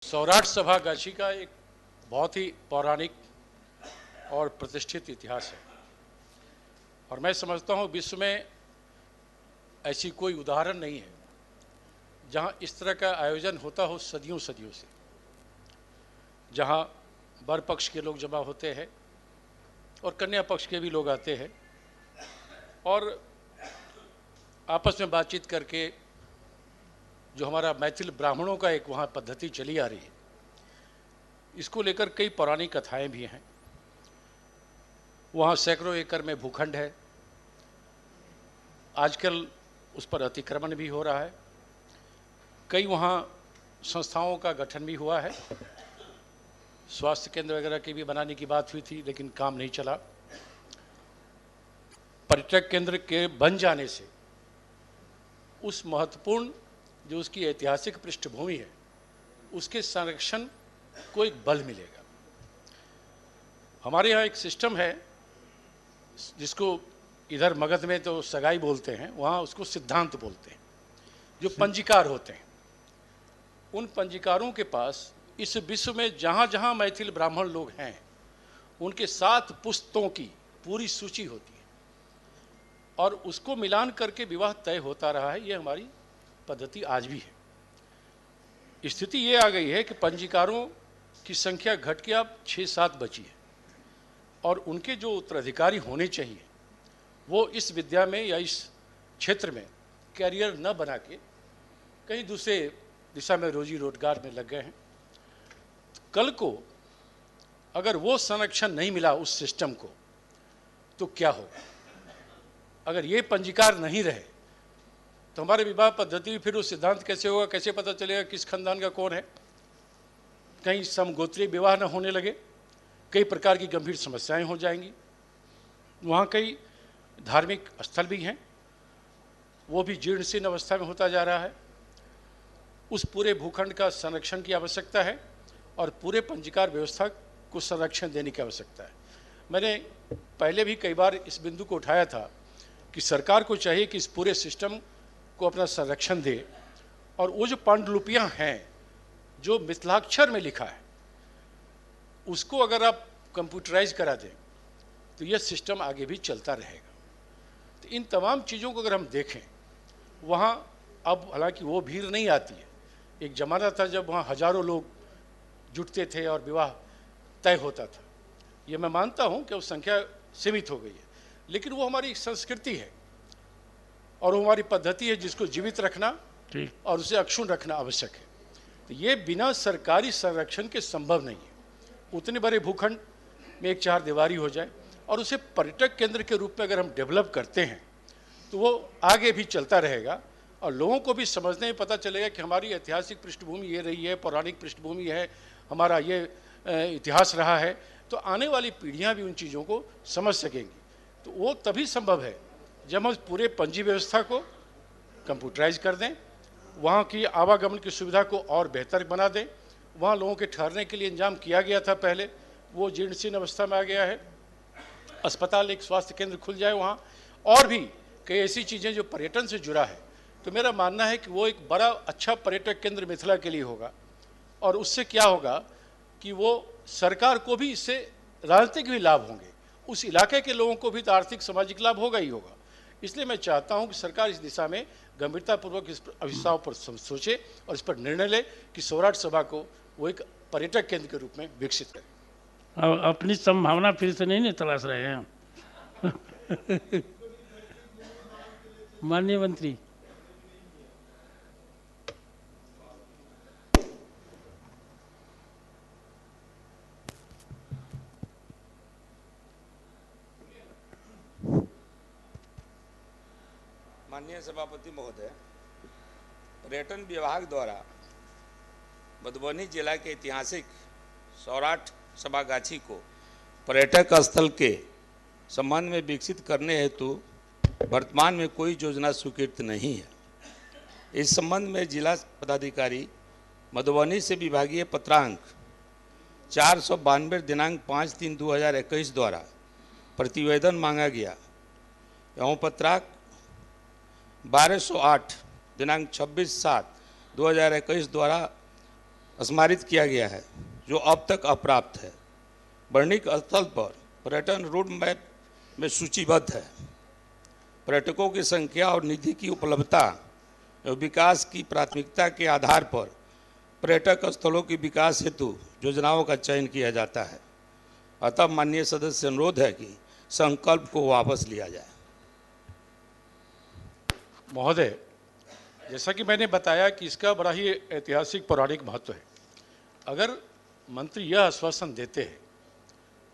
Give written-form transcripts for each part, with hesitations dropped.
सौराठ सभागाछी का एक बहुत ही पौराणिक और प्रतिष्ठित इतिहास है और मैं समझता हूँ विश्व में ऐसी कोई उदाहरण नहीं है जहाँ इस तरह का आयोजन होता हो सदियों सदियों से, जहाँ वर पक्ष के लोग जमा होते हैं और कन्या पक्ष के भी लोग आते हैं और आपस में बातचीत करके जो हमारा मैथिल ब्राह्मणों का एक वहाँ पद्धति चली आ रही है, इसको लेकर कई पौराणिक कथाएं भी हैं। वहाँ सैकड़ों एकड़ में भूखंड है, आजकल उस पर अतिक्रमण भी हो रहा है, कई वहाँ संस्थाओं का गठन भी हुआ है, स्वास्थ्य केंद्र वगैरह की भी बनाने की बात हुई थी लेकिन काम नहीं चला। पर्यटक केंद्र के बन जाने से उस महत्वपूर्ण जो उसकी ऐतिहासिक पृष्ठभूमि है उसके संरक्षण को एक बल मिलेगा। हमारे यहाँ एक सिस्टम है जिसको इधर मगध में तो सगाई बोलते हैं, वहाँ उसको सिद्धांत बोलते हैं। जो पंजीकार होते हैं उन पंजीकारों के पास इस विश्व में जहाँ जहाँ मैथिल ब्राह्मण लोग हैं उनके 7 पुश्तों की पूरी सूची होती है और उसको मिलान करके विवाह तय होता रहा है। ये हमारी पद्धति आज भी है। स्थिति ये आ गई है कि पंजीकारों की संख्या घट के अब 6-7 बची है और उनके जो उत्तराधिकारी होने चाहिए वो इस विद्या में या इस क्षेत्र में कैरियर न बना के कहीं दूसरे दिशा में रोजी रोजगार में लग गए हैं। कल को अगर वो संरक्षण नहीं मिला उस सिस्टम को तो क्या होगा? अगर ये पंजीकार नहीं रहे तो हमारे विवाह पद्धति फिर वो सिद्धांत कैसे होगा? कैसे पता चलेगा किस खानदान का कौन है? कहीं समगोत्रीय विवाह न होने लगे, कई प्रकार की गंभीर समस्याएं हो जाएंगी। वहाँ कई धार्मिक स्थल भी हैं, वो भी जीर्ण शीर्ण अवस्था में होता जा रहा है। उस पूरे भूखंड का संरक्षण की आवश्यकता है और पूरे पंजीकार व्यवस्था को संरक्षण देने की आवश्यकता है। मैंने पहले भी कई बार इस बिंदु को उठाया था कि सरकार को चाहिए कि इस पूरे सिस्टम को अपना संरक्षण दे और वो जो पांडुलिपियाँ हैं जो मिथिलाक्षर में लिखा है उसको अगर आप कंप्यूटराइज करा दें तो यह सिस्टम आगे भी चलता रहेगा। तो इन तमाम चीज़ों को अगर हम देखें, वहाँ अब हालांकि वो भीड़ नहीं आती है। एक ज़माना था जब वहाँ हजारों लोग जुटते थे और विवाह तय होता था। ये मैं मानता हूँ कि वो संख्या सीमित हो गई है, लेकिन वो हमारी संस्कृति है और वो हमारी पद्धति है जिसको जीवित रखना और उसे अक्षुण्ण रखना आवश्यक है। तो ये बिना सरकारी संरक्षण के संभव नहीं है। उतने बड़े भूखंड में एक चारदीवारी हो जाए और उसे पर्यटक केंद्र के रूप में अगर हम डेवलप करते हैं तो वो आगे भी चलता रहेगा और लोगों को भी समझने में पता चलेगा कि हमारी ऐतिहासिक पृष्ठभूमि ये रही है, पौराणिक पृष्ठभूमि है, हमारा ये इतिहास रहा है। तो आने वाली पीढ़ियाँ भी उन चीज़ों को समझ सकेंगी। तो वो तभी संभव है जब हम पूरे पंजी व्यवस्था को कंप्यूटराइज कर दें, वहाँ की आवागमन की सुविधा को और बेहतर बना दें। वहाँ लोगों के ठहरने के लिए इंतजाम किया गया था पहले, वो जीर्ण शीर्ण अवस्था में आ गया है। अस्पताल, एक स्वास्थ्य केंद्र खुल जाए वहाँ, और भी कई ऐसी चीज़ें जो पर्यटन से जुड़ा है। तो मेरा मानना है कि वो एक बड़ा अच्छा पर्यटक केंद्र मिथिला के लिए होगा और उससे क्या होगा कि वो सरकार को भी इससे राजनीतिक भी लाभ होंगे, उस इलाके के लोगों को भी तो आर्थिक सामाजिक लाभ होगा ही होगा। इसलिए मैं चाहता हूं कि सरकार इस दिशा में गंभीरतापूर्वक इस अभिस्ताव पर सोचे और इस पर निर्णय ले कि सौराठ सभा को वो एक पर्यटक केंद्र के रूप में विकसित करे। अपनी संभावना फिर से नहीं तलाश रहे हैं माननीय मंत्री। माननीय सभापति महोदय, पर्यटन विभाग द्वारा मधुबनी जिला के ऐतिहासिक सौराठ सभागाछी को पर्यटक स्थल के संबंध में विकसित करने हेतु वर्तमान में कोई योजना स्वीकृत नहीं है। इस संबंध में जिला पदाधिकारी मधुबनी से विभागीय पत्रांक 492 दिनांक 5/3/2021 द्वारा प्रतिवेदन मांगा गया एवं पत्रांक 1208 दिनांक 26/7/2021 द्वारा स्मारित किया गया है जो अब तक अप्राप्त है। वर्णिक स्थल पर पर्यटन रोड मैप में सूचीबद्ध है। पर्यटकों की संख्या और निधि की उपलब्धता एवं विकास की प्राथमिकता के आधार पर पर्यटक स्थलों के विकास हेतु योजनाओं का चयन किया जाता है। अतः माननीय सदस्य से अनुरोध है कि संकल्प को वापस लिया जाए। महोदय, जैसा कि मैंने बताया कि इसका बड़ा ही ऐतिहासिक पौराणिक महत्व है। अगर मंत्री यह आश्वासन देते हैं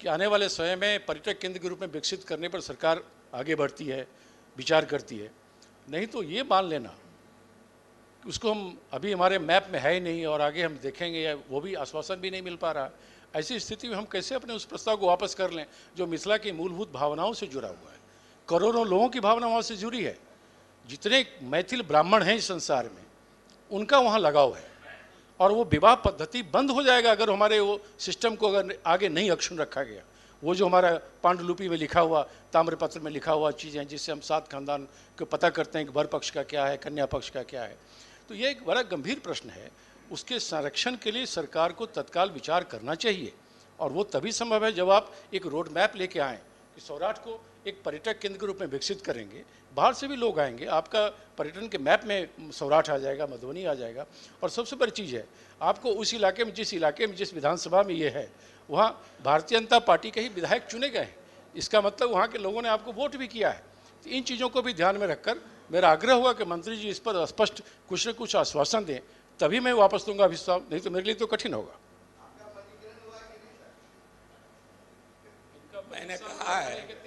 कि आने वाले समय में पर्यटक केंद्र के रूप में विकसित करने पर सरकार आगे बढ़ती है, विचार करती है, नहीं तो ये मान लेना कि उसको हम अभी हमारे मैप में है ही नहीं और आगे हम देखेंगे, या वो भी आश्वासन भी नहीं मिल पा रहा। ऐसी स्थिति में हम कैसे अपने उस प्रस्ताव को वापस कर लें जो मिथिला की मूलभूत भावनाओं से जुड़ा हुआ है, करोड़ों लोगों की भावनाओं से जुड़ी है। जितने मैथिल ब्राह्मण हैं इस संसार में, उनका वहाँ लगाव है, और वो विवाह पद्धति बंद हो जाएगा अगर हमारे वो सिस्टम को अगर आगे नहीं अक्षुण्ण रखा गया। वो जो हमारा पांडुलिपि में लिखा हुआ, ताम्रपत्र में लिखा हुआ चीज़ें हैं जिससे हम 7 खानदान को पता करते हैं कि वर पक्ष का क्या है, कन्या पक्ष का क्या है, तो ये एक बड़ा गंभीर प्रश्न है। उसके संरक्षण के लिए सरकार को तत्काल विचार करना चाहिए, और वो तभी संभव है जब आप एक रोड मैप लेके आएँ कि सौराठ को एक पर्यटक केंद्र के रूप में विकसित करेंगे। बाहर से भी लोग आएंगे, आपका पर्यटन के मैप में सौराठ आ जाएगा, मधुबनी आ जाएगा। और सबसे बड़ी चीज़ है, आपको उस इलाके में, जिस इलाके में, जिस विधानसभा में ये है, वहाँ भारतीय जनता पार्टी के ही विधायक चुने गए हैं। इसका मतलब वहाँ के लोगों ने आपको वोट भी किया है। तो इन चीज़ों को भी ध्यान में रखकर मेरा आग्रह हुआ कि मंत्री जी इस पर स्पष्ट कुछ न कुछ आश्वासन दें, तभी मैं वापस दूंगा अभिस्ताव, नहीं तो मेरे लिए तो कठिन होगा। मैंने कहा है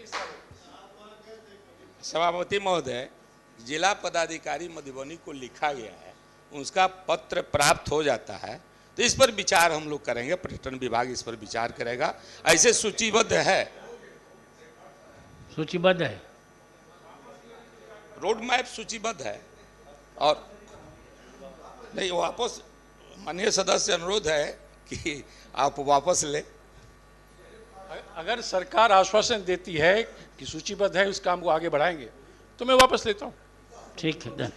सभापति महोदय, जिला पदाधिकारी मधुबनी को लिखा गया है, उसका पत्र प्राप्त हो जाता है तो इस पर विचार हम लोग करेंगे, पर्यटन विभाग इस पर विचार करेगा। ऐसे सूचीबद्ध है, सूचीबद्ध है, रोड मैप सूचीबद्ध है। और नहीं, वापस माननीय सदस्य अनुरोध है कि आप वापस ले। अगर सरकार आश्वासन देती है कि सूचीबद्ध है, उस काम को आगे बढ़ाएंगे, तो मैं वापस लेता हूँ। ठीक है, डन।